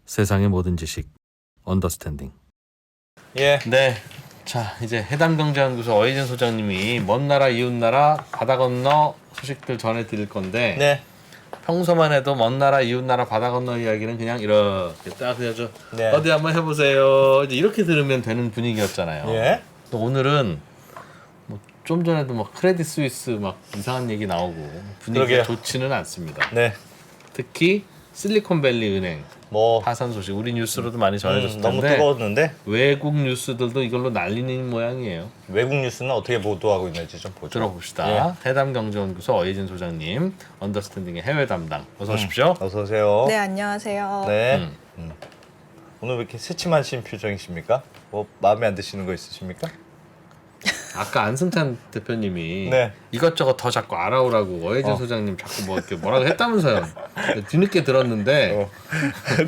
세상의 모든 지식 언더스탠딩. 예. 네. 자, 이제 해담경제연구소 어이진 소장님이 먼 나라 이웃 나라 바다 건너 소식들 전해드릴 건데 네. 평소만 해도 먼 나라 이웃 나라 바다 건너 이야기는 그냥 이렇게 딱 해서 네. 어디 한번 해보세요 이제 이렇게 들으면 되는 분위기였잖아요. 예. 또 오늘은 뭐 좀 전에도 막 크레딧 스위스 막 이상한 얘기 나오고 분위기가 그러게요. 좋지는 않습니다. 네. 특히 실리콘밸리 은행 뭐 파산 소식 우리 뉴스로도 많이 전해졌을 너무 텐데 뜨거웠는데 외국 뉴스들도 이걸로 난리는 모양이에요. 외국 뉴스는 어떻게 보도하고 있는지 좀 보죠. 들어봅시다. 예. 해담경제연구소 어이진 소장님, 언더스탠딩의 해외 담당. 어서 오십시오. 어서 오세요. 네, 안녕하세요. 네. 오늘 왜 이렇게 새침하신 표정이십니까? 뭐 마음에 안 드시는 거 있으십니까? 아까 안승찬 대표님이 네. 이것저것 더 자꾸 알아오라고 어이진 소장님 자꾸 뭐 이렇게 뭐라고 했다면서요. 뒤늦게 들었는데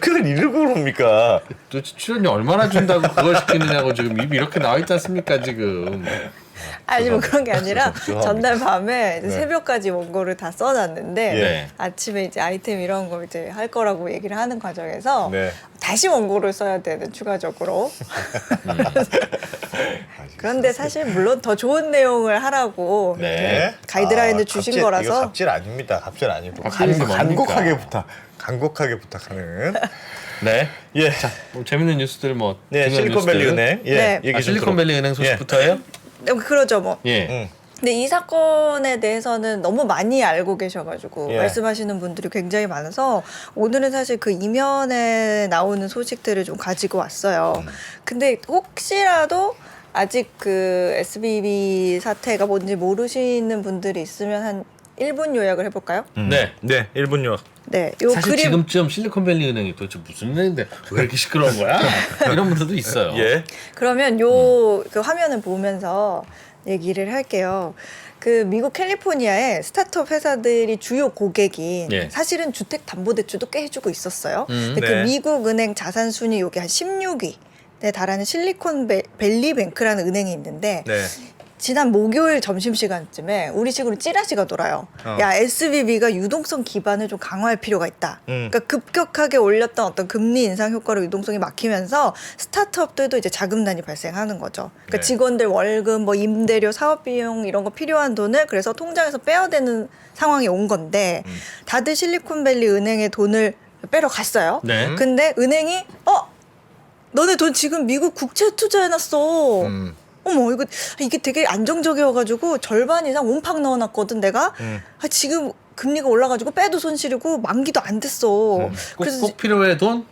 그걸 일부러 그럽니까? 도대체 출연료 얼마나 준다고 그걸 시키느냐고 지금 입이 이렇게 나와 있지 않습니까 지금. 아니 뭐 그런 게 아니라 죄송합니다. 전날 밤에 이제 네. 새벽까지 원고를 다 써놨는데 네. 아침에 이제 아이템 이런 거 이제 할 거라고 얘기를 하는 과정에서 네. 다시 원고를 써야 되는 추가적으로. 그런데 사실 물론 더 좋은 내용을 하라고 네. 이렇게 가이드라인을 주신 갑질, 이거 거라서 갑질 아닙니다. 갑질 아니고 갑질이 뭡니까? 간곡하게 부탁하는. 네. 예. 뭐 재밌는 뉴스들 뭐 네, 중요한 실리콘밸리 뉴스들. 은행. 예. 네. 얘기 좀 실리콘밸리 은행 소식부터예요? 그러죠 뭐. 예. 응. 근데 이 사건에 대해서는 너무 많이 알고 계셔가지고 예. 말씀하시는 분들이 굉장히 많아서 오늘은 사실 그 이면에 나오는 소식들을 좀 가지고 왔어요. 근데 혹시라도 아직 그 SBB 사태가 뭔지 모르시는 분들이 있으면 한 1분 요약을 해볼까요? 네. 네, 1분요. 네, 요 사실 그림 지금쯤 실리콘밸리 은행이 도대체 무슨 은행인데 왜 이렇게 시끄러운 거야? 이런 분들도 있어요. 예. 그러면 요 그 화면을 보면서 얘기를 할게요. 그 미국 캘리포니아의 스타트업 회사들이 주요 고객인 예. 사실은 주택담보대출도 꽤 해주고 있었어요. 근데 네. 그 미국 은행 자산 순위 여기 한 16위에 달하는 실리콘밸리 뱅크라는 은행이 있는데 네. 지난 목요일 점심시간쯤에 우리 식으로 찌라시가 돌아요. 야, SVB가 유동성 기반을 좀 강화할 필요가 있다. 그러니까 급격하게 올렸던 어떤 금리 인상 효과로 유동성이 막히면서 스타트업들도 이제 자금난이 발생하는 거죠. 그러니까 네. 직원들 월급, 뭐 임대료, 사업비용 이런 거 필요한 돈을 그래서 통장에서 빼야되는 상황이 온 건데 다들 실리콘밸리 은행에 돈을 빼러 갔어요. 네. 근데 은행이 너네 돈 지금 미국 국채 투자해놨어. 어머 이게 되게 안정적이어가지고 절반 이상 옴팍 넣어놨거든 내가. 지금 금리가 올라가지고 빼도 손실이고 만기도 안 됐어. 꼭 필요해 돈?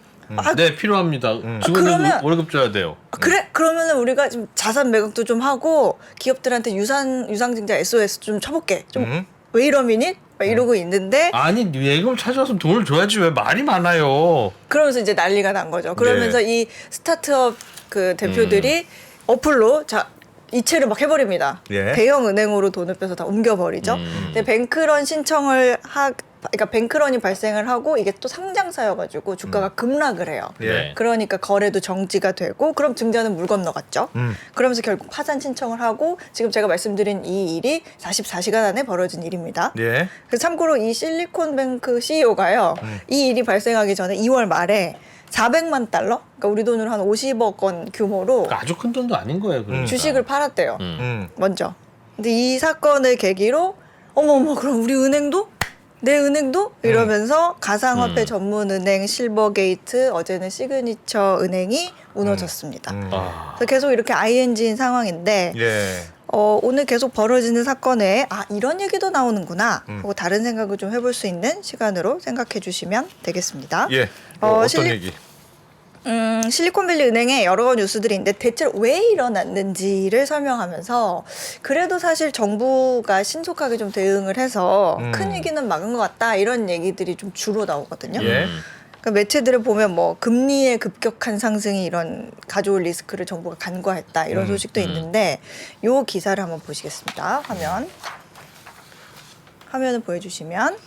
네 필요합니다. 직원들 그러면- 월급 줘야 돼요. 그래 그러면은 우리가 좀 자산 매각도 좀 하고 기업들한테 유상증자 SOS 좀 쳐볼게. 좀 왜 이러미니? 막 이러고 있는데 아니 예금을 찾아와서 돈을 줘야지 왜 말이 많아요. 그러면서 이제 난리가 난 거죠. 그러면서 이 스타트업 그 대표들이 어플로 이체를 막 해버립니다. 예. 대형 은행으로 돈을 빼서 다 옮겨버리죠. 근데 뱅크런 신청을 그러니까 뱅크런이 발생을 하고 이게 또 상장사여가지고 주가가 급락을 해요. 예. 그러니까 거래도 정지가 되고 그럼 증자는 물 건너갔죠. 그러면서 결국 파산 신청을 하고 지금 제가 말씀드린 이 일이 44시간 안에 벌어진 일입니다. 예. 그래서 참고로 이 실리콘뱅크 CEO가요. 이 일이 발생하기 전에 2월 말에 400만 달러? 그러니까 우리 돈으로 한 50억 원 규모로 그러니까 아주 큰 돈도 아닌 거예요. 그러니까. 주식을 팔았대요. 음. 근데 이 사건을 계기로 어머 그럼 우리 은행도? 내 은행도? 이러면서 가상화폐 전문 은행 실버게이트 어제는 시그니처 은행이 무너졌습니다. 아, 그래서 계속 이렇게 ING인 상황인데 예. 오늘 계속 벌어지는 사건에 이런 얘기도 나오는구나 하고 다른 생각을 좀 해볼 수 있는 시간으로 생각해 주시면 되겠습니다. 예. 어떤 얘기? 실리콘밸리 은행에 여러 뉴스들이 있는데 대체 왜 일어났는지를 설명하면서 그래도 사실 정부가 신속하게 좀 대응을 해서 큰 위기는 막은 것 같다 이런 얘기들이 좀 주로 나오거든요. 예. 그러니까 매체들을 보면 뭐 금리의 급격한 상승이 이런 가져올 리스크를 정부가 간과했다 이런 소식도 있는데 요 기사를 한번 보시겠습니다. 화면을 보여주시면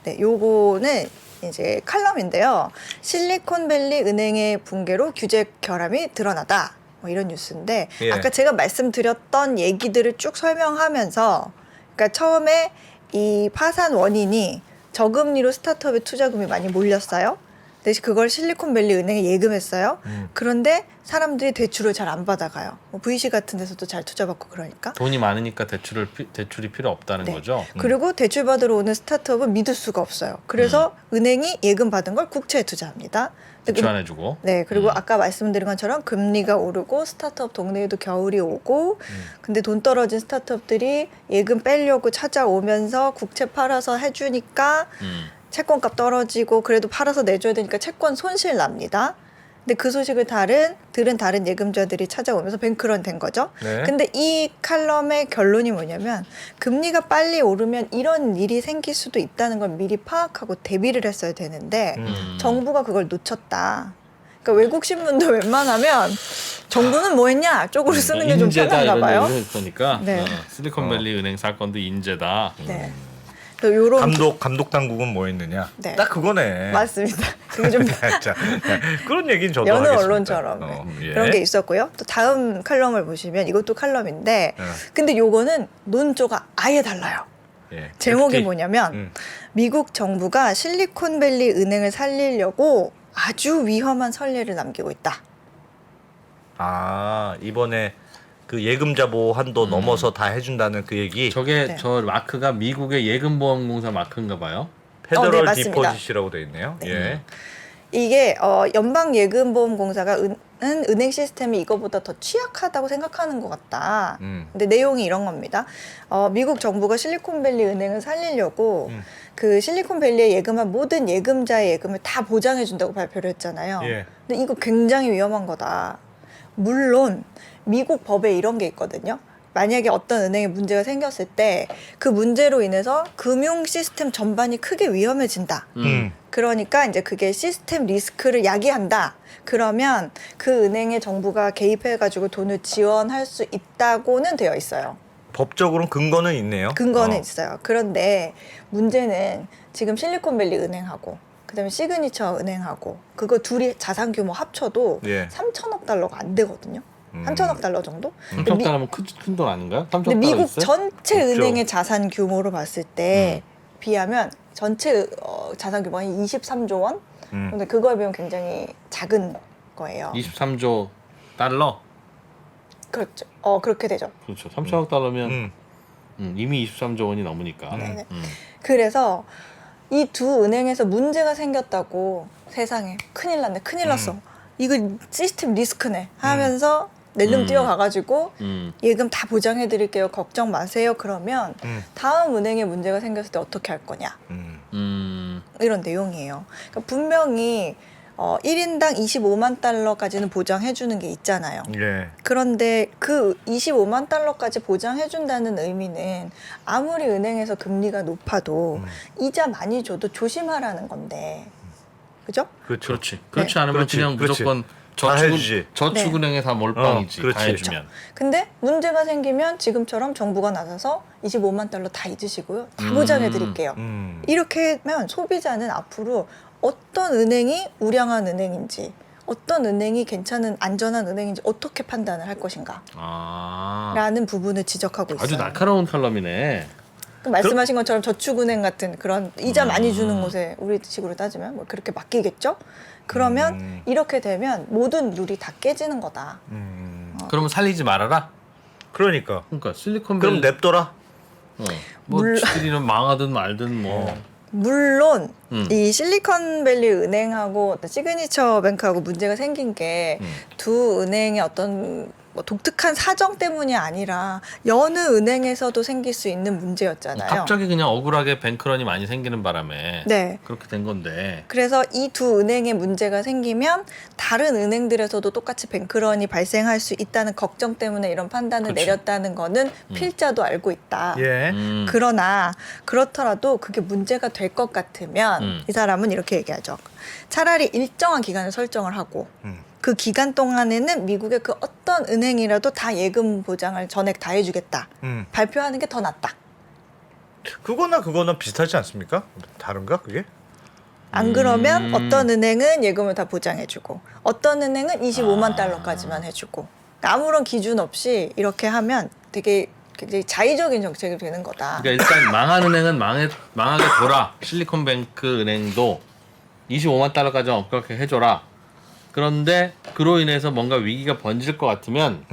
네, 요거는 이제 칼럼인데요. 실리콘밸리 은행의 붕괴로 규제 결함이 드러나다. 뭐 이런 뉴스인데 예. 아까 제가 말씀드렸던 얘기들을 쭉 설명하면서 그러니까 처음에 이 파산 원인이 저금리로 스타트업에 투자금이 많이 몰렸어요. 대신 그걸 실리콘밸리 은행에 예금했어요. 그런데 사람들이 대출을 잘 안 받아가요. 뭐 VC 같은 데서도 잘 투자받고 그러니까. 돈이 많으니까 대출이 필요 없다는 네. 거죠. 그리고 대출 받으러 오는 스타트업은 믿을 수가 없어요. 그래서 은행이 예금 받은 걸 국채에 투자합니다. 대출 안 해주고. 네, 그리고 아까 말씀드린 것처럼 금리가 오르고 스타트업 동네에도 겨울이 오고, 근데 돈 떨어진 스타트업들이 예금 빼려고 찾아오면서 국채 팔아서 해주니까 채권값 떨어지고 그래도 팔아서 내줘야 되니까 채권 손실 납니다. 근데 그 소식을 들은 다른 예금자들이 찾아오면서 뱅크런 된 거죠. 네. 근데 이 칼럼의 결론이 뭐냐면 금리가 빨리 오르면 이런 일이 생길 수도 있다는 걸 미리 파악하고 대비를 했어야 되는데 정부가 그걸 놓쳤다. 그러니까 외국 신문도 웬만하면 정부는 뭐 했냐 쪽으로 쓰는 게 좀 인재다 편한가 이런 봐요. 얘기를 했으니까 네. 실리콘밸리 은행 사건도 인재다. 네. 또 요런 감독 당국은 뭐 했느냐? 네. 딱 그거네. 맞습니다. 그게 좀 자, 그런 얘기는 저도 여느 하겠습니다. 언론처럼 네. 예. 그런 게 있었고요. 또 다음 칼럼을 보시면 이것도 칼럼인데 예. 근데 요거는 논조가 아예 달라요. 예. 제목이 FT. 뭐냐면 미국 정부가 실리콘밸리 은행을 살리려고 아주 위험한 선례를 남기고 있다. 아, 이번에 그 예금자 보호 한도 넘어서 다 해준다는 그 얘기. 저게 네. 저 마크가 미국의 예금보험공사 마크인가 봐요. 페더럴 네, 맞습니다. 디포짓이라고 돼 있네요. 예. 이게 연방예금보험공사가 은행 시스템이 이거보다 더 취약하다고 생각하는 것 같다. 근데 내용이 이런 겁니다. 미국 정부가 실리콘밸리 은행을 살리려고 그 실리콘밸리에 예금한 모든 예금자의 예금을 다 보장해준다고 발표를 했잖아요. 예. 근데 이거 굉장히 위험한 거다. 물론 미국 법에 이런 게 있거든요. 만약에 어떤 은행에 문제가 생겼을 때 그 문제로 인해서 금융 시스템 전반이 크게 위험해진다. 그러니까 이제 그게 시스템 리스크를 야기한다. 그러면 그 은행에 정부가 개입해가지고 돈을 지원할 수 있다고는 되어 있어요. 법적으로는 근거는 있네요. 근거는 있어요. 그런데 문제는 지금 실리콘밸리 은행하고 그다음에 시그니처 은행하고 그거 둘이 자산 규모 합쳐도 예. 3천억 달러가 안 되거든요. 3천억 달러 정도? 3천 달러면 큰 돈 아닌가요? 3천 근데 달러 미국 있어요? 전체 없죠. 은행의 자산 규모로 봤을 때 비하면 전체 자산 규모가 23조 원? 근데 그거에 비하면 굉장히 작은 거예요. 23조 달러? 그렇죠. 그렇게 되죠. 그렇죠. 3천억 달러면 이미 23조 원이 넘으니까. 네네. 그래서 이 두 은행에서 문제가 생겼다고 세상에 큰일 났네, 큰일 났어. 이거 시스템 리스크네 하면서 낼름 뛰어가가지고 예금 다 보장해드릴게요. 걱정 마세요. 그러면 다음 은행에 문제가 생겼을 때 어떻게 할 거냐. 이런 내용이에요. 그러니까 분명히 1인당 25만 달러까지는 보장해주는 게 있잖아요. 예. 그런데 그 25만 달러까지 보장해준다는 의미는 아무리 은행에서 금리가 높아도 이자 많이 줘도 조심하라는 건데. 그죠? 그렇죠. 그렇지. 그렇지 않으면 그렇지, 그냥 그렇지. 무조건 다 해주지. 저축은행에 다 몰빵이지. 그렇지. 다 해주면. 근데 문제가 생기면 지금처럼 정부가 나서서 25만 달러 다 잊으시고요. 다 보장해드릴게요. 이렇게 하면 소비자는 앞으로 어떤 은행이 우량한 은행인지 어떤 은행이 괜찮은 안전한 은행인지 어떻게 판단을 할 것인가 라는 부분을 지적하고 있어요. 아주 날카로운 칼럼이네. 말씀하신 것처럼 저축은행 같은 그런 이자 많이 주는 곳에 우리 식으로 따지면 뭐 그렇게 맡기겠죠? 그러면 이렇게 되면 모든 룰이 다 깨지는 거다. 그러면 살리지 말아라. 그러니까. 그러니까 실리콘밸리 그럼 냅둬라. 뭐 지들이는 망하든 말든 뭐. 물론 이 실리콘밸리 은행하고 어떤 시그니처 뱅크하고 문제가 생긴 게 두 은행의 어떤 뭐 독특한 사정 때문이 아니라 여느 은행에서도 생길 수 있는 문제였잖아요. 갑자기 그냥 억울하게 뱅크런이 많이 생기는 바람에 네. 그렇게 된 건데. 그래서 이 두 은행에 문제가 생기면 다른 은행들에서도 똑같이 뱅크런이 발생할 수 있다는 걱정 때문에 이런 판단을 그치. 내렸다는 거는 필자도 알고 있다. 예. 그러나 그렇더라도 그게 문제가 될 것 같으면 이 사람은 이렇게 얘기하죠. 차라리 일정한 기간을 설정을 하고 그 기간 동안에는 미국의 그 어떤 은행이라도 다 예금 보장을 전액 다 해주겠다. 발표하는 게 더 낫다. 그거나 비슷하지 않습니까? 다른가 그게? 안 그러면 어떤 은행은 예금을 다 보장해주고 어떤 은행은 25만 달러까지만 해주고 아무런 기준 없이 이렇게 하면 되게 굉장히 자의적인 정책이 되는 거다. 그러니까 일단 망한 은행은 망하게 둬라. 실리콘뱅크 은행도 25만 달러까지 업그레이드 해줘라. 그런데 그로 인해서 뭔가 위기가 번질 것 같으면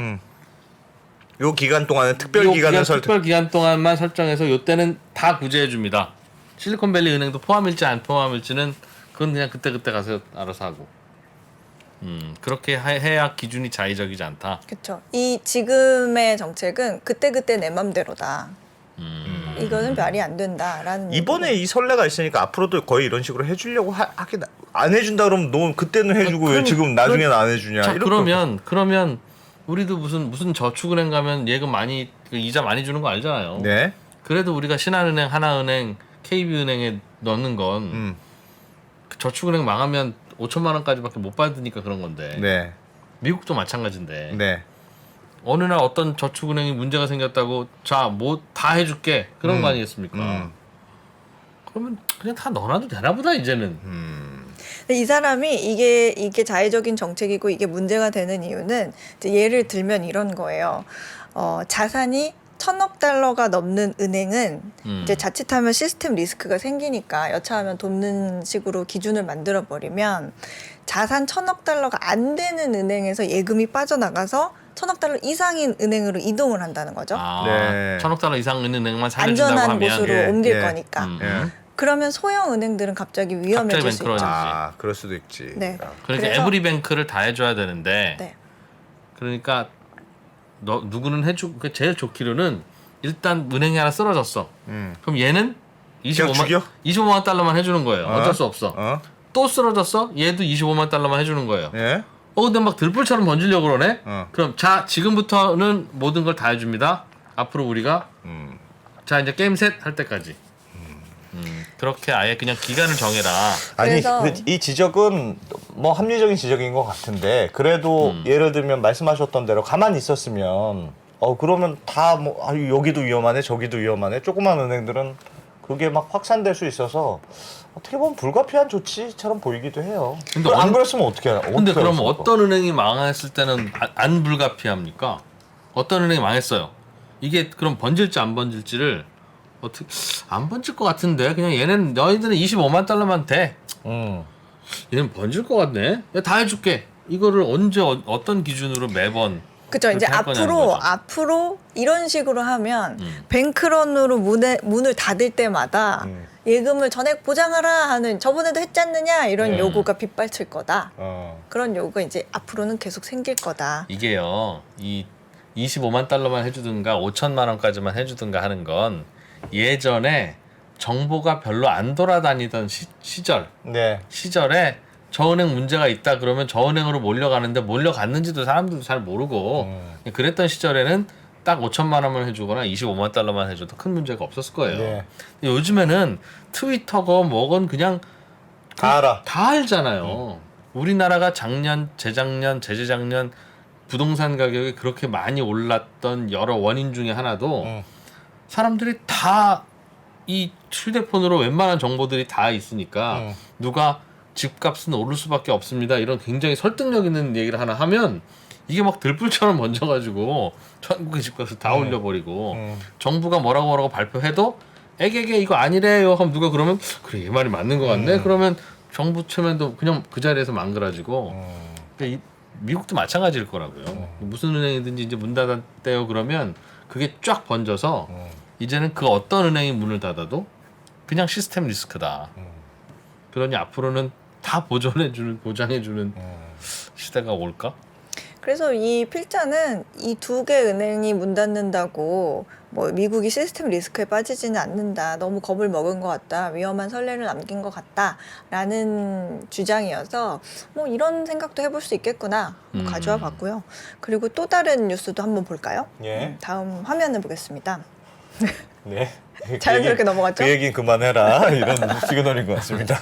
요 기간 동안은 특별 기간을 특별 기간 동안만 설정해서 요때는 다 구제해 줍니다. 실리콘밸리 은행도 포함일지 안 포함일지는 그건 그냥 그때 가서 알아서 하고. 그렇게 해야 기준이 자의적이지 않다. 그렇죠. 이 지금의 정책은 그때그때 내 맘대로다. 이거는 말이 안 된다라는. 이번에 이 선례가 있으니까 앞으로도 거의 이런 식으로 해주려고 하긴 안 해준다 그러면 너 그때는 해주고 왜 지금 나중에는 안 해주냐. 자, 이렇게. 그러면 우리도 무슨 저축은행 가면 예금 많이 이자 많이 주는 거 알잖아요. 네. 그래도 우리가 신한은행, 하나은행, KB은행에 넣는 건 그 저축은행 망하면 5천만 원까지밖에 못 받으니까 그런 건데. 네. 미국도 마찬가지인데. 네. 어느 날 어떤 저축은행이 문제가 생겼다고 자 뭐 다 해줄게 그런 거 아니겠습니까? 그러면 그냥 다 넣어놔도 되나 보다 이제는. 근데 이 사람이 이게 자의적인 정책이고 이게 문제가 되는 이유는 이제 예를 들면 이런 거예요. 자산이 1,000억 달러가 넘는 은행은 이제 자칫하면 시스템 리스크가 생기니까 여차하면 돕는 식으로 기준을 만들어 버리면 자산 1,000억 달러가 안 되는 은행에서 예금이 빠져나가서 1,000억 달러 이상인 은행으로 이동을 한다는 거죠. 아, 네. 1,000억 달러 이상 있는 은행만 살려준다고 안전한 하면 곳으로 예, 옮길 예. 거니까. 예. 그러면 소형 은행들은 갑자기 위험해질 갑자기 수 뱅크러지. 있죠. 아, 그럴 수도 있지. 네. 그러니까 그래서- 에브리뱅크를 다 해줘야 되는데 네. 그러니까 누구는 해주 그 제일 좋기로는 일단 은행이 하나 쓰러졌어. 그럼 얘는 그냥 죽여? 25만 달러만 해주는 거예요. 어쩔 수 없어. 또 쓰러졌어? 얘도 25만 달러만 해주는 거예요. 예. 근데 막 들불처럼 번지려고 그러네? 그럼 자 지금부터는 모든 걸 다 해줍니다. 앞으로 우리가 자 이제 게임 셋 할 때까지 그렇게 아예 그냥 기간을 정해라. 아니 그래서- 이 지적은 뭐 합리적인 지적인 것 같은데 그래도 예를 들면 말씀하셨던 대로 가만히 있었으면 그러면 다 뭐 여기도 위험하네 저기도 위험하네 조그만 은행들은 그게 막 확산될 수 있어서 어떻게 보면 불가피한 조치처럼 보이기도 해요. 근데 안 그랬으면 어떻게 하나? 근데 그러면 어떤 은행이 망했을 때는 안 불가피합니까? 어떤 은행이 망했어요. 이게 그럼 번질지 안 번질지를 어떻게 안 번질 것 같은데 그냥 얘는 너희들은 25만 달러만 돼. 얘는 번질 것 같네. 야, 다 해줄게. 이거를 언제 어떤 기준으로 매번 그죠. 이제 그렇게 할 거냐는 거죠. 앞으로 이런 식으로 하면 뱅크런으로 문을 닫을 때마다 예금을 전액 보장하라 하는 저번에도 했지 않느냐 이런 요구가 빗발칠 거다. 그런 요구가 이제 앞으로는 계속 생길 거다. 이게요. 이 25만 달러만 해주든가 5천만 원까지만 해주든가 하는 건 예전에 정보가 별로 안 돌아다니던 시절에 저 은행 문제가 있다 그러면 저 은행으로 몰려가는데 몰려갔는지도 사람들도 잘 모르고 그랬던 시절에는 딱 5천만 원만 해주거나 25만 달러만 해줘도 큰 문제가 없었을 거예요. 네. 근데 요즘에는 트위터건 뭐건 그냥 다 알아. 다 알잖아요. 우리나라가 작년, 재작년 부동산 가격이 그렇게 많이 올랐던 여러 원인 중에 하나도 사람들이 다 이 휴대폰으로 웬만한 정보들이 다 있으니까 누가 집값은 오를 수밖에 없습니다. 이런 굉장히 설득력 있는 얘기를 하나 하면 이게 막 들불처럼 번져가지고 전국의 집값을 다 올려버리고 정부가 뭐라고 발표해도 에게게 이거 아니래요 하면 누가 그러면 그래 얘 말이 맞는 것 같네. 그러면 정부 체면도 그냥 그 자리에서 망가지고 그러니까 미국도 마찬가지일 거라고요. 무슨 은행이든지 이제 문 닫았대요 그러면 그게 쫙 번져서 이제는 그 어떤 은행이 문을 닫아도 그냥 시스템 리스크다. 그러니 앞으로는 다 보장해주는 시대가 올까? 그래서 이 필자는 이 두 개 은행이 문 닫는다고 뭐 미국이 시스템 리스크에 빠지지는 않는다. 너무 겁을 먹은 것 같다. 위험한 선례를 남긴 것 같다라는 주장이어서 뭐 이런 생각도 해볼 수 있겠구나 가져와 봤고요. 그리고 또 다른 뉴스도 한번 볼까요? 예. 다음 화면을 보겠습니다. 네. 자연스럽게 넘어갔죠? 그 얘기는 그만해라 이런 시그널인 것 같습니다.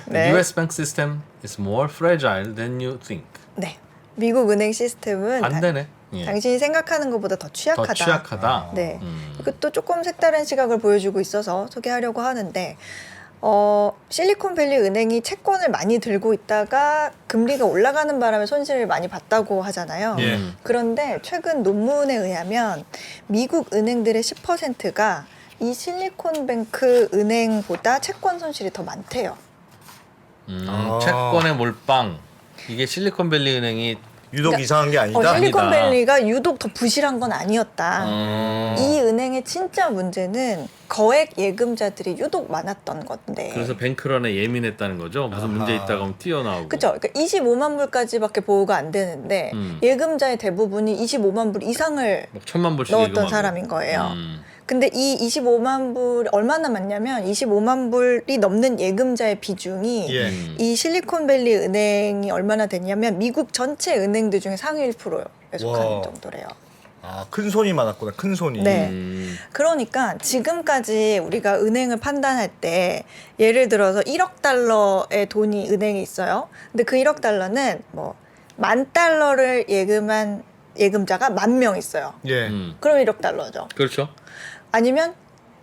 네. The U.S. bank system is more fragile than you think. 네. 미국 은행 시스템은 안 되네. 예. 당신이 생각하는 것보다 더 취약하다. 더 취약하다. 네. 이것도 조금 색다른 시각을 보여주고 있어서 소개하려고 하는데 실리콘밸리 은행이 채권을 많이 들고 있다가 금리가 올라가는 바람에 손실을 많이 봤다고 하잖아요. 예. 그런데 최근 논문에 의하면 미국 은행들의 10%가 이 실리콘뱅크 은행보다 채권 손실이 더 많대요. 아. 채권의 몰빵. 이게 실리콘밸리 은행이 유독 이상한 게 아니다. 실리콘밸리가 유독 더 부실한 건 아니었다. 어, 이 은행의 진짜 문제는 거액 예금자들이 유독 많았던 건데. 그래서 뱅크런에 예민했다는 거죠. 무슨 문제 아하. 있다가 하면 튀어나오고. 그렇죠. 그러니까 25만 불까지밖에 보호가 안 되는데 예금자의 대부분이 25만 불 이상을 막 1,000만 불씩 넣었던 예금하고. 사람인 거예요. 근데 이 25만 불 얼마나 많냐면 25만 불이 넘는 예금자의 비중이 예. 이 실리콘밸리 은행이 얼마나 됐냐면 미국 전체 은행들 중에 상위 1%에 속하는 와. 정도래요. 아, 큰 손이 많았구나. 큰 손이. 네. 그러니까 지금까지 우리가 은행을 판단할 때 예를 들어서 1억 달러의 돈이 은행에 있어요. 근데 그 1억 달러는 뭐 10,000달러를 예금한 예금자가 10,000명 있어요. 예. 그럼 1억 달러죠. 그렇죠. 아니면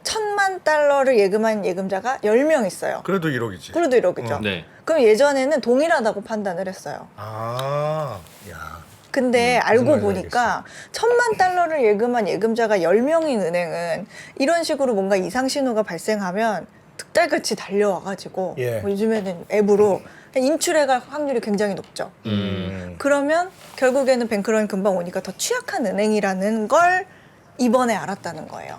1,000만 달러를 예금한 예금자가 10명 있어요. 그래도 1억이지. 그래도 1억이죠. 네. 그럼 예전에는 동일하다고 판단을 했어요. 아, 야. 근데 알고 무슨 보니까 1,000만 달러를 예금한 예금자가 10명인 은행은 이런 식으로 뭔가 이상 신호가 발생하면 득달같이 달려와가지고 예. 뭐 요즘에는 앱으로 인출해갈 확률이 굉장히 높죠. 그러면 결국에는 뱅크런이 금방 오니까 더 취약한 은행이라는 걸 이번에 알았다는 거예요.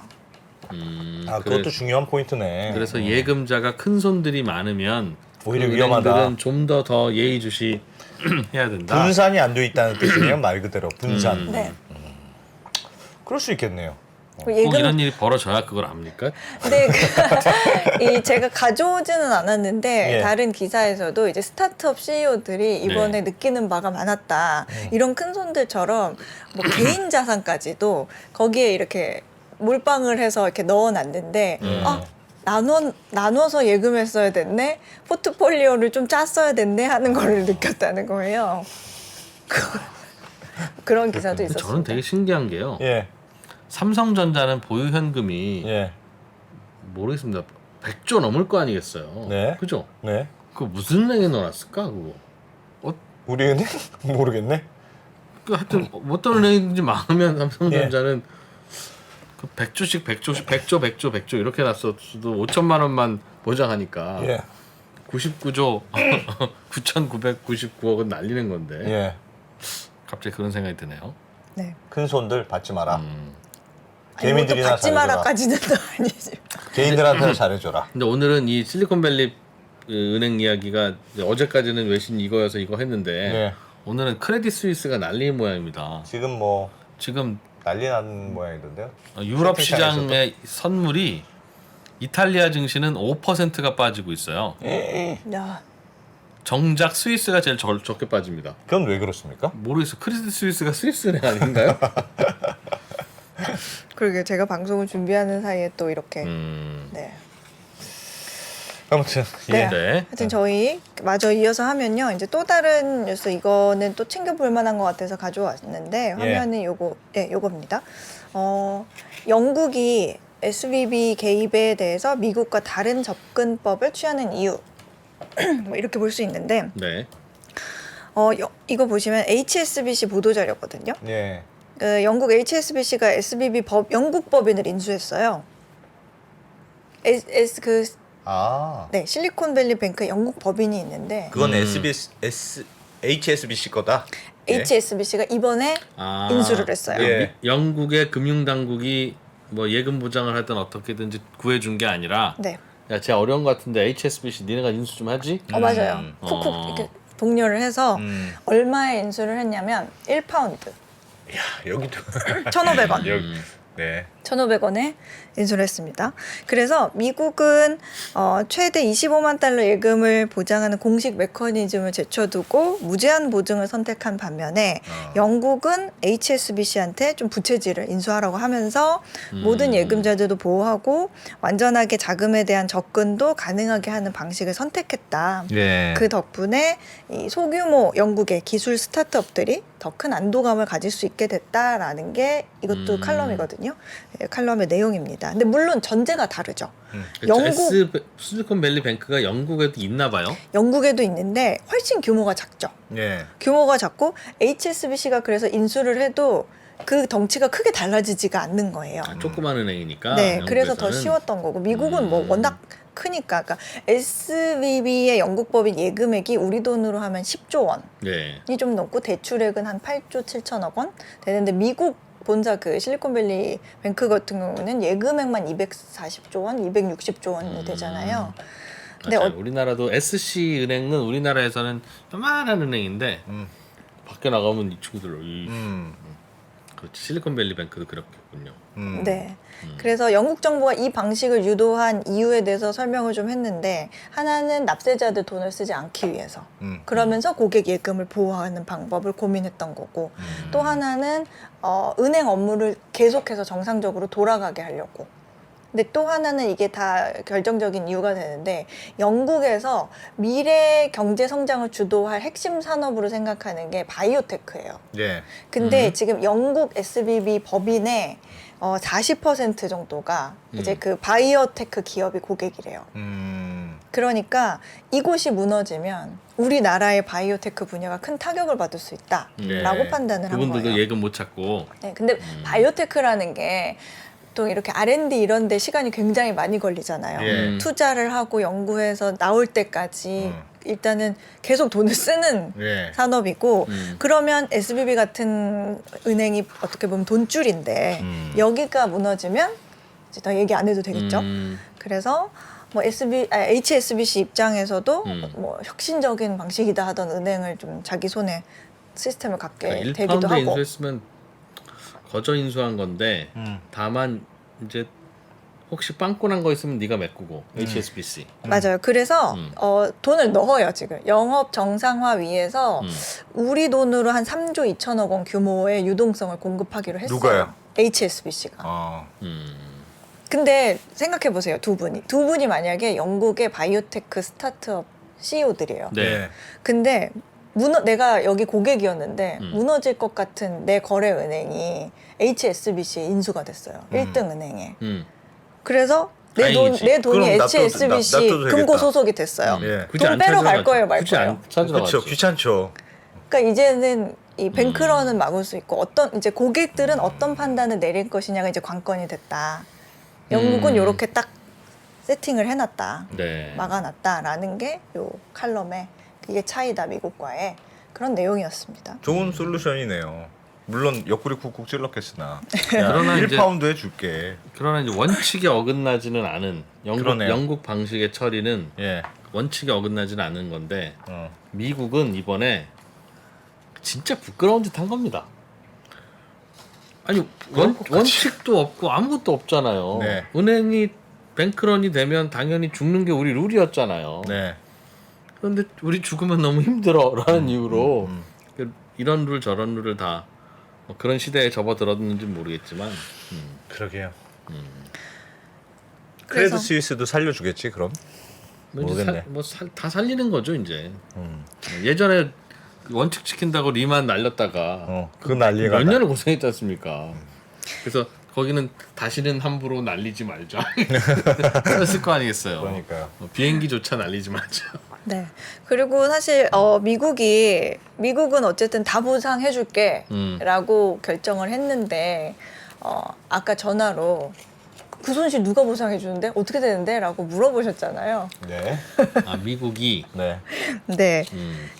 아, 그것도 중요한 포인트네. 그래서 예금자가 큰 손들이 많으면 오히려 그 위험하다. 은행들은 좀 더 예의주시 해야 된다. 분산이 안 돼 있다는 뜻이네요. 말 그대로 분산. 네. 그럴 수 있겠네요. 꼭 이런 일이 벌어져야 그걸 압니까? 근데 이 제가 가져오지는 않았는데 예. 다른 기사에서도 이제 스타트업 CEO들이 이번에 느끼는 바가 많았다. 이런 큰 손들처럼 뭐 개인 자산까지도 거기에 이렇게 몰빵을 해서 이렇게 넣어놨는데 아 나눠서 예금했어야 됐네. 포트폴리오를 좀 짰어야 됐네 하는 거를 느꼈다는 거예요. 그런 기사도 있었어요. 저는 되게 신기한 게요. 예. 삼성전자는 보유 현금이 예. 모르겠습니다. 100조 넘을 거 아니겠어요. 네. 그죠? 네. 그 무슨 은행에 넣어놨을까 그거? 우리 은행? 모르겠네. 그 하여튼 어떤 은행인지 많으면 예. 삼성전자는 그 100조씩 100조 이렇게 놨어도 5천만 원만 보장하니까 예. 99조 9,999억은 날리는 건데 예. 갑자기 그런 생각이 드네요. 네. 큰 손들 받지 마라. 아니, 뭐또 개미들이나 받지 잘해줘라. 마라까지는 또 아니지. 개인들한테는 잘해줘라. 근데 오늘은 이 실리콘밸리 은행 이야기가 이제 어제까지는 외신 이거여서 이거 했는데 예. 오늘은 크레딧 스위스가 날리는 모양입니다. 지금 뭐 지금 난리 나는 모양이던데요. 유럽 채팅창에서도. 시장의 선물이 이탈리아 증시는 5%가 빠지고 있어요. 야, 정작 스위스가 제일 적게 빠집니다. 그건 왜 그렇습니까? 모르겠어요. 크레딧 스위스가 스위스 은행 아닌가요? 그러게 제가 방송을 준비하는 사이에 또 이렇게 네. 아무튼 네. 예. 네. 하여튼 저희 마저 이어서 하면요. 이제 또 다른 뉴스 이거는 또 챙겨볼 만한 것 같아서 가져왔는데 화면은 요거 네, 요겁니다. 영국이 SVB 개입에 대해서 미국과 다른 접근법을 취하는 이유 뭐 이렇게 볼 수 있는데 네. 이거 보시면 HSBC 보도 자료거든요. 예. 그 영국 HSBC가 SVB 영국 법인을 인수했어요. 아. 실리콘밸리 뱅크 영국 법인이 있는데 그건 HSBC 거다. 예. HSBC가 이번에 인수를 했어요. 예. 영국의 금융 당국이 뭐 예금 보장을 하든 어떻게든지 구해준 게 아니라 네. 야, 쟤 어려운 것 같은데 HSBC 니네가 인수 좀 하지? 맞아요. 쿡쿡 이렇게 독려를 해서 얼마에 인수를 했냐면 1파운드 야, 여기도 1,500원. 네. 1,500원에 인수를 했습니다. 그래서 미국은 최대 25만 달러 예금을 보장하는 공식 메커니즘을 제쳐두고 무제한 보증을 선택한 반면에 영국은 HSBC한테 좀 부채질을 인수하라고 하면서 모든 예금자들도 보호하고 완전하게 자금에 대한 접근도 가능하게 하는 방식을 선택했다. 예. 그 덕분에 이 소규모 영국의 기술 스타트업들이 더 큰 안도감을 가질 수 있게 됐다라는 게 이것도 칼럼이거든요. 예, 칼럼의 내용입니다. 근데 물론 전제가 다르죠. 실리콘밸리 뱅크가 영국에도 있나 봐요. 영국에도 있는데 훨씬 규모가 작죠. 예. 규모가 작고 HSBC가 그래서 인수를 해도 그 덩치가 크게 달라지지가 않는 거예요. 조그만 은행이니까. 네, 그래서 더 영국에서는. 쉬웠던 거고 미국은 뭐 워낙 크니까. 그러니까 SVB의 영국 법인 예금액이 우리 돈으로 하면 10조 원이 네. 좀 넘고 대출액은 한 8조 7천억 원 되는데 미국 본사 그 실리콘밸리 뱅크 같은 경우는 예금액만 240조 원, 260조 원이 되잖아요. 근데 맞아요. 우리나라도 SC 은행은 우리나라에서는 요만한 은행인데 밖에 나가면 이 친구들 그렇지. 실리콘밸리 뱅크도 그렇겠군요. 네. 그래서 영국 정부가 이 방식을 유도한 이유에 대해서 설명을 좀 했는데 하나는 납세자들 돈을 쓰지 않기 위해서 그러면서 고객 예금을 보호하는 방법을 고민했던 거고 또 하나는 은행 업무를 계속해서 정상적으로 돌아가게 하려고. 근데 또 하나는 이게 다 결정적인 이유가 되는데 영국에서 미래 경제 성장을 주도할 핵심 산업으로 생각하는 게 바이오테크예요. 예. 근데 지금 영국 SBB 법인의 40% 정도가 이제 그 바이오테크 기업이 고객이래요. 그러니까 이곳이 무너지면 우리나라의 바이오테크 분야가 큰 타격을 받을 수 있다라고 네. 판단을 한 그분들도 거예요. 예금 못 찾고. 네, 근데 바이오테크라는 게 또 이렇게 R&D 이런 데 시간이 굉장히 많이 걸리잖아요. 예. 투자를 하고 연구해서 나올 때까지 일단은 계속 돈을 쓰는 예. 산업이고 그러면 SBB 같은 은행이 어떻게 보면 돈줄인데 여기가 무너지면 이제 더 얘기 안 해도 되겠죠. 그래서 뭐 HSBC 입장에서도 뭐 혁신적인 방식이다 하던 은행을 좀 자기 손에 시스템을 갖게 그러니까 되기도 1파운드 하고. 인수했으면 거저 인수한 건데 다만 이제 혹시 빵꾸 난 거 있으면 네가 메꾸고 HSBC. 맞아요. 그래서 돈을 넣어요 지금 영업 정상화 위해서 우리 돈으로 한 3조 2천억 원 규모의 유동성을 공급하기로 했어요. 누가요? HSBC가. 근데 생각해 보세요 두 분이 만약에 영국의 바이오테크 스타트업 CEO들이에요. 네. 근데 내가 여기 고객이었는데 무너질 것 같은 내 거래 은행이 HSBC에 인수가 됐어요. 1등 은행에. 그래서 내 돈이 그럼 HSBC 놔둬도 되겠다. 금고 소속이 됐어요. 예. 굳이 돈 안 빼러 찾으러 갈 거예요, 말 굳이 거예요. 안 찾으러 그렇죠. 가지. 귀찮죠. 그러니까 이제는 이 뱅크런은 막을 수 있고 이제 고객들은 어떤 판단을 내릴 것이냐가 이제 관건이 됐다. 영국은 이렇게 딱 세팅을 해놨다, 네. 막아놨다라는 게 요 칼럼에 이게 차이다 미국과의 그런 내용이었습니다. 좋은 솔루션이네요. 물론 옆구리 쿡쿡 찔렀겠으나 그러나 이제- 1파운드 해줄게. 그러나 이제 원칙에 어긋나지는 않은 그러네요. 영국 방식의 처리는 예. 원칙에 어긋나지는 않은 건데 어. 미국은 이번에 진짜 부끄러운 짓 한 겁니다. 아니 원칙도 없고 아무것도 없잖아요. 네. 은행이 뱅크런이 되면 당연히 죽는 게 우리 룰이었잖아요. 네. 그런데 우리 죽으면 너무 힘들어라는 이유로 이런 룰 저런 룰을 다 뭐 그런 시대에 접어들었는지 모르겠지만 그러게요. 그래서- 크레드 스위스도 살려주겠지 그럼? 모르겠네. 다 살리는 거죠 이제. 예전에 원칙 지킨다고 리만 날렸다가 그 난리가 몇 나. 년을 고생했지 않습니까? 그래서 거기는 다시는 함부로 날리지 말자. 그랬을 거 아니겠어요. 그러니까요. 비행기조차 날리지 말자. 네. 그리고 사실 미국은 어쨌든 다 보상해줄게라고 결정을 했는데 아까 전화로 그 손실 누가 보상해 주는데 어떻게 되는데?라고 물어보셨잖아요. 네. 아 미국이 네. 네.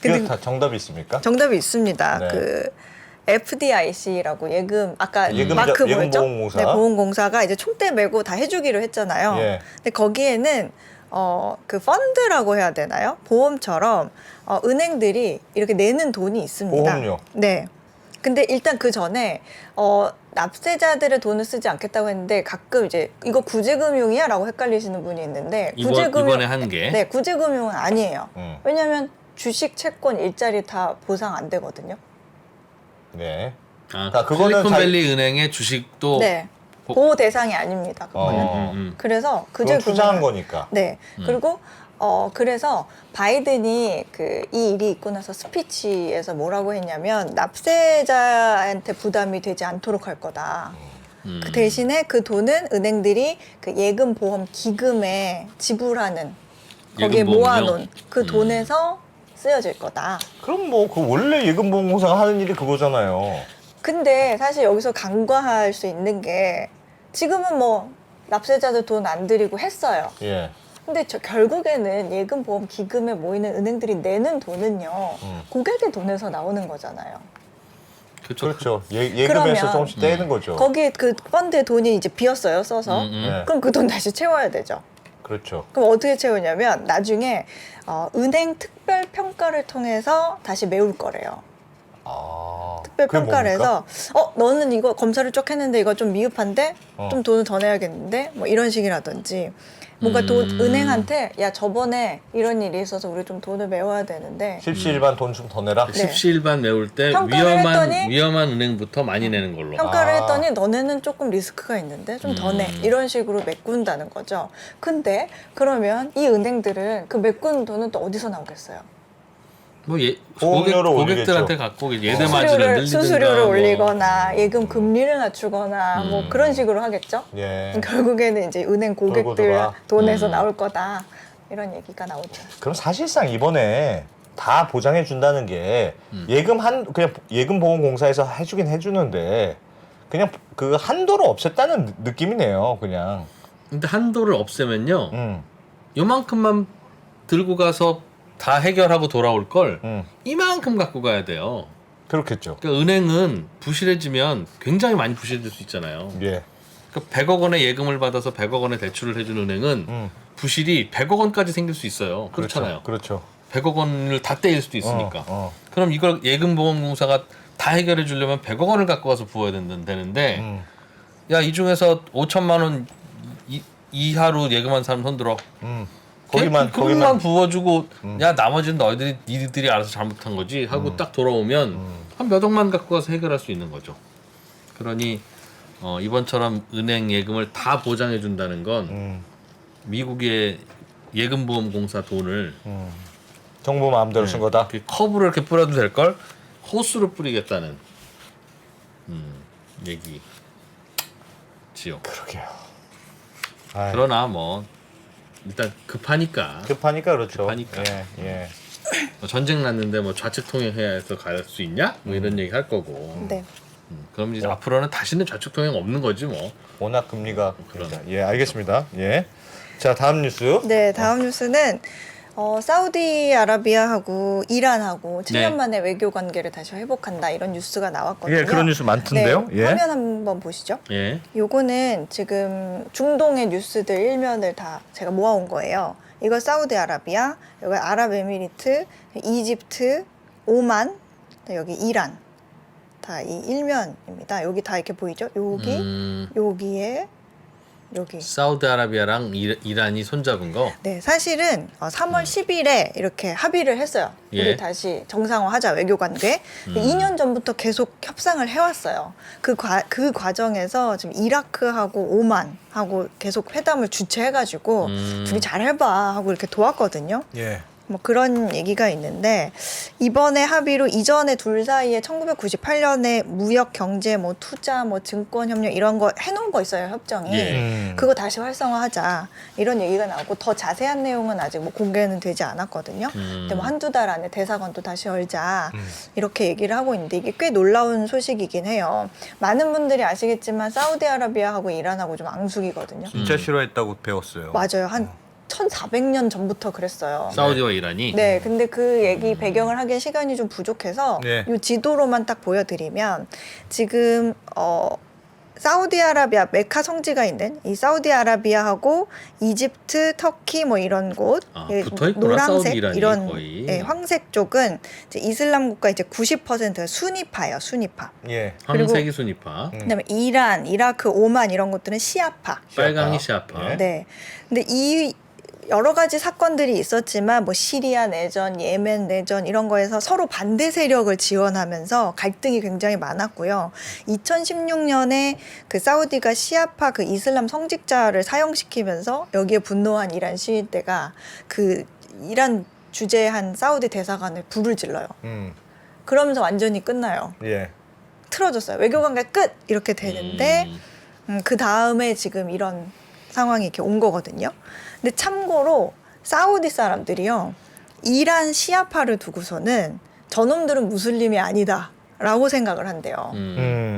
이거 다 정답이 있습니까? 정답이 있습니다. 네. 그 FDIC라고 아까 예금 마크 뭐였죠? 보험공사. 네, 보험공사가 이제 총대 메고 다 해주기로 했잖아요. 예. 근데 거기에는 그 펀드라고 해야 되나요? 보험처럼 은행들이 이렇게 내는 돈이 있습니다. 보험료. 네. 근데 일단 그 전에 납세자들의 돈을 쓰지 않겠다고 했는데 가끔 이제 이거 구제금융이야라고 헷갈리시는 분이 있는데 이번에 한 게. 네, 구제금융은 아니에요. 음. 왜냐하면 주식, 채권, 일자리 다 보상 안 되거든요. 네. 아, 그거는 실리콘밸리 은행의 주식도 네, 보호 대상이 아닙니다. 그거는. 그래서 그건 구제금융 투자한 거니까. 네. 그리고 그래서 바이든이 이 일이 있고 나서 스피치에서 뭐라고 했냐면 납세자한테 부담이 되지 않도록 할 거다. 그 대신에 그 돈은 은행들이 그 예금 보험 기금에 지불하는 거기에 예금 보험료? 모아놓은 그 돈에서 쓰여질 거다. 그럼 뭐 그 원래 예금보험공사가 하는 일이 그거잖아요. 근데 사실 여기서 간과할 수 있는 게 지금은 뭐 납세자들 돈 안 들이고 했어요. 예. 근데 결국에는 예금보험 기금에 모이는 은행들이 내는 돈은요 고객의 돈에서 나오는 거잖아요. 그렇죠. 예금에서 그러면 조금씩 떼는 거죠. 거기에 그 펀드에 돈이 이제 비었어요, 써서. 네. 그럼 그 돈 다시 채워야 되죠. 그렇죠. 그럼 어떻게 채우냐면 나중에 은행 특별 평가를 통해서 다시 메울 거래요. 특별 그게 평가를 뭡니까? 해서 너는 이거 검사를 쭉 했는데 이거 좀 미흡한데 어. 좀 돈을 더 내야겠는데 뭐 이런 식이라든지 뭔가 은행한테 야 저번에 이런 일이 있어서 우리 좀 돈을 메워야 되는데 십시일반 돈 좀 더 내라. 네. 십시일반 메울 때 평가를 했더니 위험한 은행부터 많이 내는 걸로. 평가를 했더니 너네는 조금 리스크가 있는데 좀 더 내. 이런 식으로 메꾼다는 거죠. 근데 그러면 이 은행들은 그 메꾼 돈은 또 어디서 나오겠어요? 뭐 보험료를 고객들한테 올리겠죠. 갖고 예대 마진을 늘리든가 수수료를 뭐. 올리거나 예금 금리를 낮추거나 뭐 그런 식으로 하겠죠. 예. 결국에는 이제 은행 돌고 고객들 돌아. 돈에서 나올 거다 이런 얘기가 나오죠. 그럼 사실상 이번에 다 보장해 준다는 게 그냥 예금보험공사에서 해주긴 해주는데 그냥 그 한도를 없앴다는 느낌이네요. 그냥. 근데 한도를 없애면요. 음. 요만큼만 들고 가서 다 해결하고 돌아올 걸 음. 이만큼 갖고 가야 돼요. 그렇겠죠. 그러니까 은행은 부실해지면 굉장히 많이 부실해질 수 있잖아요. 예. 그러니까 100억 원의 예금을 받아서 100억 원의 대출을 해준 은행은 부실이 100억 원까지 생길 수 있어요. 그렇잖아요. 그렇죠. 100억 원을 다 떼일 수도 있으니까. 그럼 그럼 이걸 예금보험공사가 다 해결해 주려면 100억 원을 갖고 가서 부어야 되는데 야, 이 중에서 5천만 원 이하로 예금한 사람 손들어. 그것만 부어주고 야 나머지는 니들이 알아서 잘못한 거지 하고 딱 돌아오면 한 몇 억만 갖고 가서 해결할 수 있는 거죠. 그러니 이번처럼 은행 예금을 다 보장해 준다는 건 미국의 예금보험공사 돈을 정부 마음대로 쓴 거다. 이렇게 컵으로 이렇게 뿌려도 될 걸 호스로 뿌리겠다는 얘기지요. 그러게요. 그러나 뭐 일단 급하니까 그렇죠. 급하니까. 예. 뭐 전쟁 났는데 뭐 좌측 통행해서 갈 수 있냐? 뭐 이런 얘기 할 거고. 네. 그럼 이제 앞으로는 다시는 좌측 통행 없는 거지 뭐. 워낙 금리가 그러니까. 예, 알겠습니다. 예. 자, 다음 뉴스. 네, 다음 뉴스는 사우디아라비아하고 이란하고 7년 네. 만에 외교 관계를 다시 회복한다 이런 뉴스가 나왔거든요. 예, 그런 뉴스 많던데요. 네, 예. 화면 한번 보시죠. 예. 요거는 지금 중동의 뉴스들 일면을 다 제가 모아온 거예요. 이거 사우디아라비아, 여기 아랍에미리트, 이집트, 오만, 여기 이란 다 이 일면입니다. 여기 다 이렇게 보이죠? 여기에 여기. 사우디아라비아랑 이란이 손잡은 거. 네, 사실은 3월 10일에 이렇게 합의를 했어요. 예. 우리 다시 정상화하자 외교 관계. 2년 전부터 계속 협상을 해왔어요. 그 과정에서 지금 이라크하고 오만하고 계속 회담을 주최해가지고 둘이 잘 해봐 하고 이렇게 도왔거든요. 예. 뭐 그런 얘기가 있는데 이번에 합의로 이전에 둘 사이에 1998년에 무역 경제 뭐 투자 뭐 증권 협력 이런 거 해놓은 거 있어요, 협정이. 예. 그거 다시 활성화하자 이런 얘기가 나오고 더 자세한 내용은 아직 뭐 공개는 되지 않았거든요. 근데 뭐 한두 달 안에 대사관도 다시 열자 이렇게 얘기를 하고 있는데 이게 꽤 놀라운 소식이긴 해요. 많은 분들이 아시겠지만 사우디아라비아하고 이란하고 좀 앙숙이거든요. 진짜 싫어했다고 배웠어요. 맞아요. 한 1400년 전부터 그랬어요. 사우디와 이란이. 네, 근데 그 얘기 배경을 하기엔 시간이 좀 부족해서 네. 이 지도로만 딱 보여드리면 지금 사우디아라비아 메카 성지가 있는 이 사우디아라비아하고 이집트, 터키 뭐 이런 곳, 예, 붙어있구나, 노란색 사우디 이란이 이런 거의. 예, 황색 쪽은 이제 이슬람 국가 이제 90%가 수니파예요, 수니파. 예. 황색이 순위파. 그다음에 이란, 이라크, 오만 이런 것들은 시아파. 빨강이 시아파. 예. 네. 근데 이 여러 가지 사건들이 있었지만 뭐 시리아 내전, 예멘 내전 이런 거에서 서로 반대 세력을 지원하면서 갈등이 굉장히 많았고요. 2016년에 그 사우디가 시아파 그 이슬람 성직자를 사형시키면서 여기에 분노한 이란 시위대가 그 이란 주재한 사우디 대사관에 불을 질러요. 그러면서 완전히 끝나요. 예. 틀어졌어요. 외교관계 끝 이렇게 되는데 그 다음에 지금 이런 상황이 이렇게 온 거거든요. 근데 참고로 사우디 사람들이요, 이란 시아파를 두고서는 저놈들은 무슬림이 아니다 라고 생각을 한대요.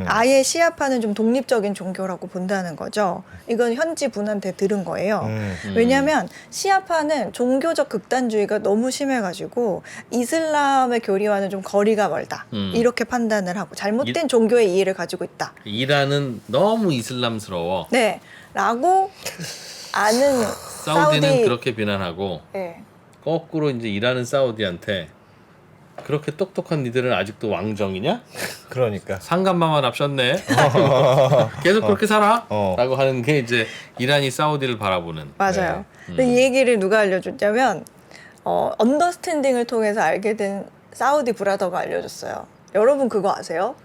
아예 시아파는 좀 독립적인 종교라고 본다는 거죠. 이건 현지 분한테 들은 거예요. 왜냐하면 시아파는 종교적 극단주의가 너무 심해가지고 이슬람의 교리와는 좀 거리가 멀다. 이렇게 판단을 하고 잘못된 종교의 이해를 가지고 있다. 이란은 너무 이슬람스러워. 네, 라고 아는 사우디는 사우디 그렇게 비난하고 네. 거꾸로 이제 이란은 사우디한테 그렇게 똑똑한 니들은 아직도 왕정이냐? 그러니까. 상간마만 앞섰네. 계속 그렇게 살아? 라고 하는 게 이제 이란이 사우디를 바라보는. 맞아요. 근데 이 얘기를 누가 알려줬냐면 언더스탠딩을 통해서 알게 된 사우디 브라더가 알려줬어요. 여러분 그거 아세요?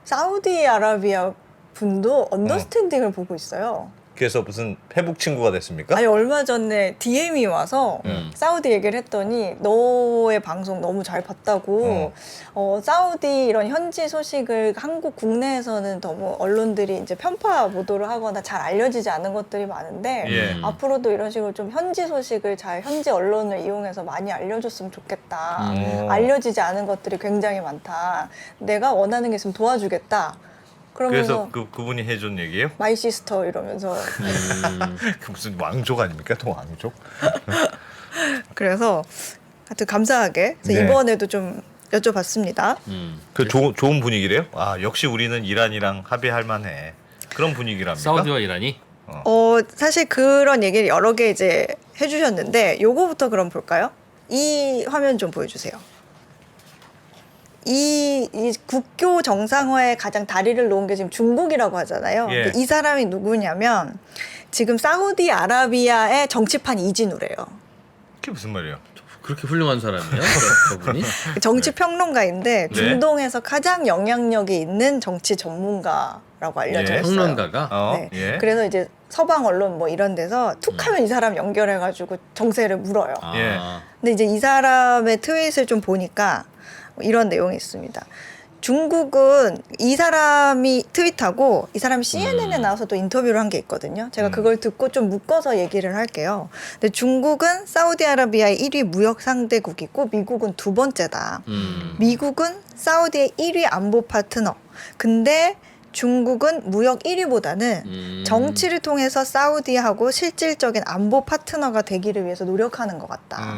사우디아라비아 분도 언더스탠딩을 보고 있어요. 그래서 무슨 페북 친구가 됐습니까? 아니 얼마 전에 DM이 와서 사우디 얘기를 했더니 너의 방송 너무 잘 봤다고 사우디 이런 현지 소식을 한국 국내에서는 너무 언론들이 이제 편파 보도를 하거나 잘 알려지지 않은 것들이 많은데 예. 앞으로도 이런 식으로 좀 현지 소식을 잘 현지 언론을 이용해서 많이 알려줬으면 좋겠다. 알려지지 않은 것들이 굉장히 많다. 내가 원하는 게 있으면 도와주겠다. 그러면서 그래서 그분이 해준 얘기예요? 마이 시스터 이러면서 그 무슨 왕족 아닙니까? 또 왕족? 그래서 하여튼 감사하게 그래서 네. 이번에도 좀 여쭤봤습니다. 그 좋은 분위기래요? 아 역시 우리는 이란이랑 합의할 만해. 그런 분위기랍니까? 사우디와 이란이 사실 그런 얘기를 여러 개 이제 해주셨는데 요거부터 그럼 볼까요? 이 화면 좀 보여주세요. 이 국교 정상화에 가장 다리를 놓은 게 지금 중국이라고 하잖아요. 예. 근데 이 사람이 누구냐면 지금 사우디아라비아의 정치판 이진우래요. 그게 무슨 말이에요? 그렇게 훌륭한 사람이에요? 저분이? 정치 평론가인데 네. 중동에서 가장 영향력이 있는 정치 전문가라고 알려져 예. 있어요. 평론가가? 네. 예. 그래서 이제 서방 언론 뭐 이런 데서 툭하면 이 사람 연결해가지고 정세를 물어요. 아, 근데 이제 이 사람의 트윗을 좀 보니까 이런 내용이 있습니다. 중국은 이 사람이 트윗하고 이 사람이 CNN에 나와서 또 인터뷰를 한 게 있거든요. 제가 그걸 듣고 좀 묶어서 얘기를 할게요. 근데 중국은 사우디아라비아의 1위 무역 상대국이고 미국은 두 번째다. 미국은 사우디의 1위 안보 파트너. 근데 중국은 무역 1위보다는 정치를 통해서 사우디하고 실질적인 안보 파트너가 되기를 위해서 노력하는 것 같다.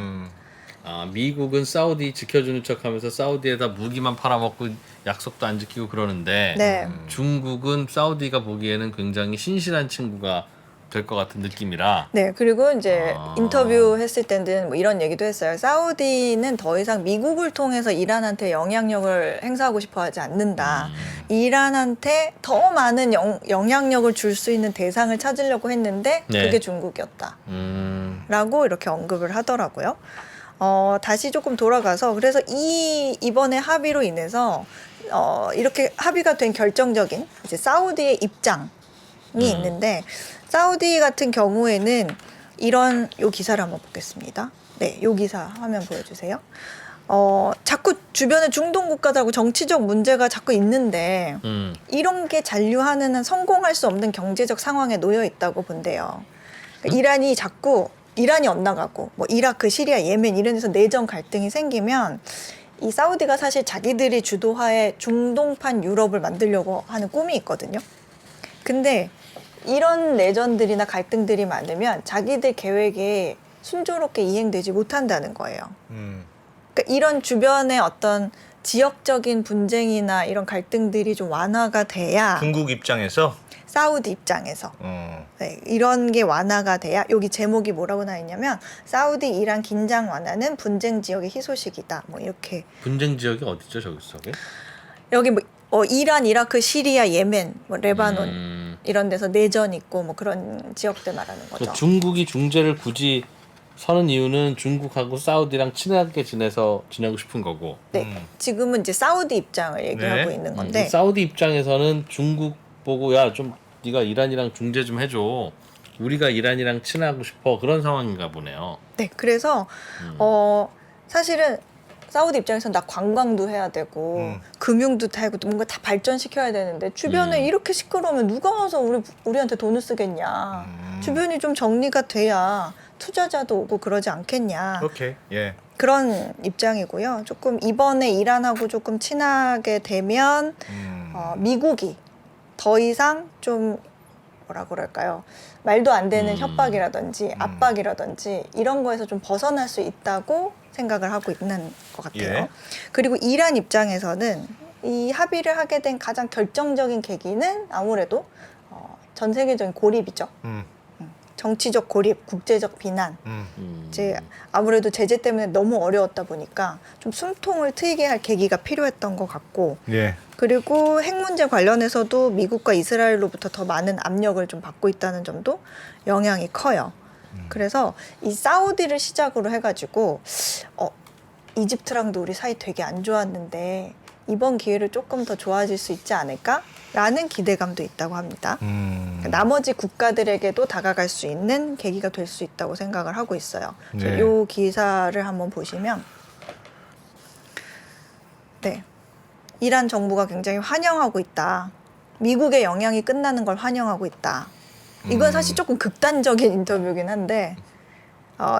아, 미국은 사우디 지켜주는 척하면서 사우디에다 무기만 팔아먹고 약속도 안 지키고 그러는데 네. 중국은 사우디가 보기에는 굉장히 신실한 친구가 될 것 같은 느낌이라. 네, 그리고 이제 아. 인터뷰 했을 때는 뭐 이런 얘기도 했어요. 사우디는 더 이상 미국을 통해서 이란한테 영향력을 행사하고 싶어 하지 않는다. 이란한테 더 많은 영향력을 줄 수 있는 대상을 찾으려고 했는데 네. 그게 중국이었다. 라고 이렇게 언급을 하더라고요. 다시 조금 돌아가서 그래서 이번에 합의로 인해서 이렇게 합의가 된 결정적인 이제 사우디의 입장이 있는데 사우디 같은 경우에는 이런 요 기사를 한번 보겠습니다. 네, 요 기사 화면 보여주세요. 자꾸 주변에 중동 국가들하고 정치적 문제가 자꾸 있는데 이런 게 잔류하는 한 성공할 수 없는 경제적 상황에 놓여 있다고 본대요. 그러니까 이란이 엇나가고 뭐 이라크, 시리아, 예멘 이런 데서 내정 갈등이 생기면 이 사우디가 사실 자기들이 주도하에 중동판 유럽을 만들려고 하는 꿈이 있거든요. 근데 이런 내전들이나 갈등들이 많으면 자기들 계획에 순조롭게 이행되지 못한다는 거예요. 그러니까 이런 주변의 어떤 지역적인 분쟁이나 이런 갈등들이 좀 완화가 돼야 중국 입장에서 사우디 입장에서 네, 이런 게 완화가 돼야 여기 제목이 뭐라고 나 있냐면 사우디 이란 긴장 완화는 분쟁 지역의 희소식이다. 뭐 이렇게 분쟁 지역이 어디죠, 저기? 여기 뭐 이란, 이라크, 시리아, 예멘, 뭐 레바논 이런 데서 내전 있고 뭐 그런 지역들 말하는 거죠. 중국이 중재를 굳이 서는 이유는 중국하고 사우디랑 친하게 지내고 싶은 거고. 네, 지금은 이제 사우디 입장을 얘기하고 네. 있는 건데 사우디 입장에서는 중국 보고 야 좀 네가 이란이랑 중재 좀 해줘. 우리가 이란이랑 친하고 싶어 그런 상황인가 보네요. 네, 그래서 사실은 사우디 입장에서는 나 관광도 해야 되고 금융도 타고 뭔가 다 발전시켜야 되는데 주변에 이렇게 시끄러우면 누가 와서 우리한테 돈을 쓰겠냐. 주변이 좀 정리가 돼야 투자자도 오고 그러지 않겠냐. 오케이. 예. 그런 입장이고요. 조금 이번에 이란하고 조금 친하게 되면 미국이 더 이상 좀 뭐라 그럴까요? 말도 안 되는 협박이라든지 압박이라든지 이런 거에서 좀 벗어날 수 있다고 생각을 하고 있는 것 같아요. 예. 그리고 이란 입장에서는 이 합의를 하게 된 가장 결정적인 계기는 아무래도 전 세계적인 고립이죠. 정치적 고립, 국제적 비난. 이제 아무래도 제재 때문에 너무 어려웠다 보니까 좀 숨통을 트이게 할 계기가 필요했던 것 같고, 예. 그리고 핵 문제 관련해서도 미국과 이스라엘로부터 더 많은 압력을 좀 받고 있다는 점도 영향이 커요. 그래서 이 사우디를 시작으로 해가지고 이집트랑도 우리 사이 되게 안 좋았는데 이번 기회를 조금 더 좋아질 수 있지 않을까라는 기대감도 있다고 합니다. 나머지 국가들에게도 다가갈 수 있는 계기가 될 수 있다고 생각을 하고 있어요. 네. 이 기사를 한번 보시면, 네, 이란 정부가 굉장히 환영하고 있다. 미국의 영향이 끝나는 걸 환영하고 있다. 이건 사실 조금 극단적인 인터뷰긴 한데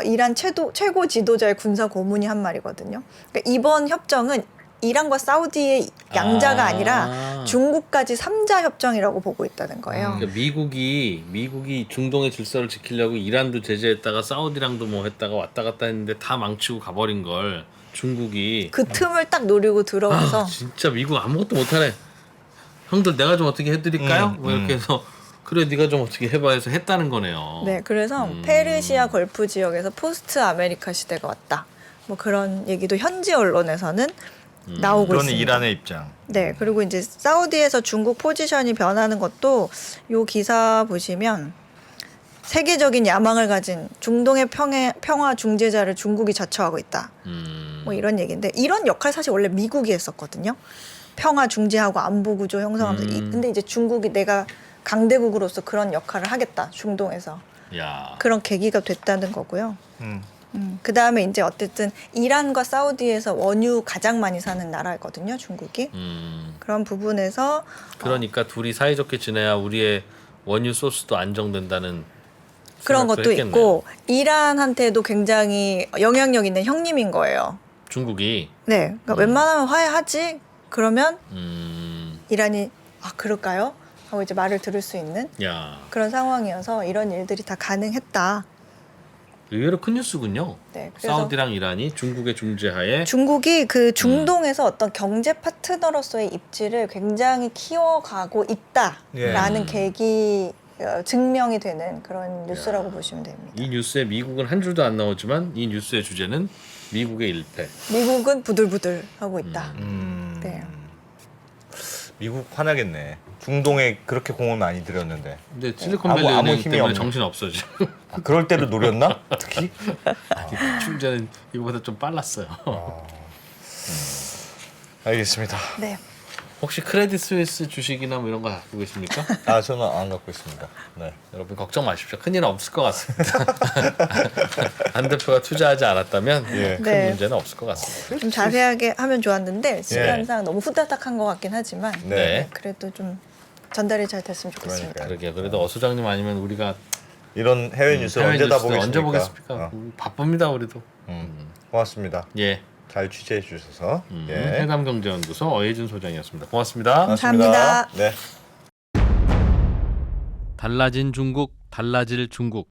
이란 최고 지도자의 군사 고문이 한 말이거든요. 그러니까 이번 협정은 이란과 사우디의 양자가 아니라 중국까지 3자 협정이라고 보고 있다는 거예요. 그러니까 미국이 중동의 질서를 지키려고 이란도 제재했다가 사우디랑도 뭐 했다가 왔다 갔다 했는데 다 망치고 가버린 걸 중국이 그 틈을 딱 노리고 들어와서 진짜 미국 아무것도 못하네. 형들 내가 좀 어떻게 해드릴까요? 뭐 이렇게 해서 그래 네가 좀 어떻게 해봐 해서 했다는 거네요. 네, 그래서 페르시아 걸프 지역에서 포스트 아메리카 시대가 왔다. 뭐 그런 얘기도 현지 언론에서는 나오고 그건 있습니다. 이란의 입장. 네, 그리고 이제 사우디에서 중국 포지션이 변하는 것도 요 기사 보시면 세계적인 야망을 가진 중동의 평화 중재자를 중국이 자처하고 있다. 뭐 이런 얘기인데 이런 역할 사실 원래 미국이 했었거든요. 평화 중재하고 안보 구조 형성하면서 근데 이제 중국이 내가 강대국으로서 그런 역할을 하겠다. 중동에서. 야. 그런 계기가 됐다는 거고요. 그 다음에 이제 어쨌든 이란과 사우디에서 원유 가장 많이 사는 나라거든요, 중국이. 그런 부분에서 그러니까 둘이 사이좋게 지내야 우리의 원유 소스도 안정된다는 그런 생각도 것도 했겠네요. 있고 이란한테도 굉장히 영향력 있는 형님인 거예요. 중국이. 네, 그러니까 웬만하면 화해하지. 그러면 이란이 그럴까요? 하고 이제 말을 들을 수 있는 야. 그런 상황이어서 이런 일들이 다 가능했다. 의외로 큰 뉴스군요. 네, 그래서 사우디랑 이란이 중국의 중재하에 중국이 그 중동에서 어떤 경제 파트너로서의 입지를 굉장히 키워가고 있다라는 계기 증명이 되는 그런 뉴스라고 보시면 됩니다. 이 뉴스에 미국은 한 줄도 안 나오지만 이 뉴스의 주제는 미국의 일패. 미국은 부들부들 하고 있다. 네. 미국 화나겠네. 중동에 그렇게 공을 많이 들였는데. 근데 실리콘밸리 은행 힘이 때문에 없네. 정신 없어져. 그럴 때를 노렸나? 특히? 충전은 이거보다 좀 빨랐어요. 알겠습니다. 네. 혹시 크레딧 스위스 주식이나 뭐 이런 거 갖고 계십니까? 저는 안 갖고 있습니다. 네. 여러분 걱정 마십시오. 큰일은 없을 것 같습니다. 안 대표가 투자하지 않았다면 큰 네. 문제는 없을 것 같습니다. 좀 자세하게 하면 좋았는데 시간상 너무 후다닥한 것 같긴 하지만 네. 그래도 좀 전달이 잘 됐으면 좋겠습니다. 그러게 그래도 어소장님 아니면 우리가 이런 해외 뉴스 언제 다 보겠습니까? 언제 보겠습니까? 바쁩니다 우리도. 고맙습니다. 예. 잘 취재해 주셔서. 해담경제연구소 어혜진 소장이었습니다. 고맙습니다. 감사합니다. 네. 달라진 중국, 달라질 중국.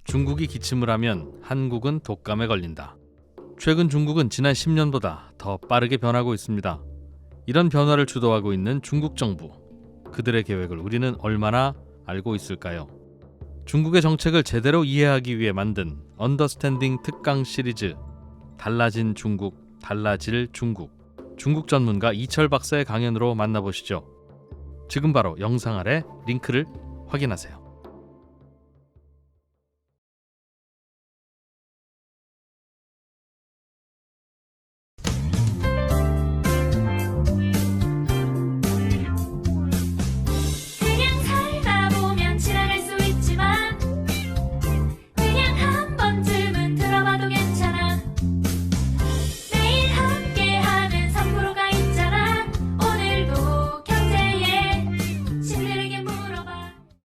중국이 기침을 하면 한국은 독감에 걸린다. 최근 중국은 지난 10년보다 더 빠르게 변하고 있습니다. 이런 변화를 주도하고 있는 중국 정부. 그들의 계획을 우리는 얼마나 알고 있을까요? 중국의 정책을 제대로 이해하기 위해 만든 언더스탠딩 특강 시리즈 달라진 중국, 달라질 중국. 중국 전문가 이철 박사의 강연으로 만나보시죠. 지금 바로 영상 아래 링크를 확인하세요.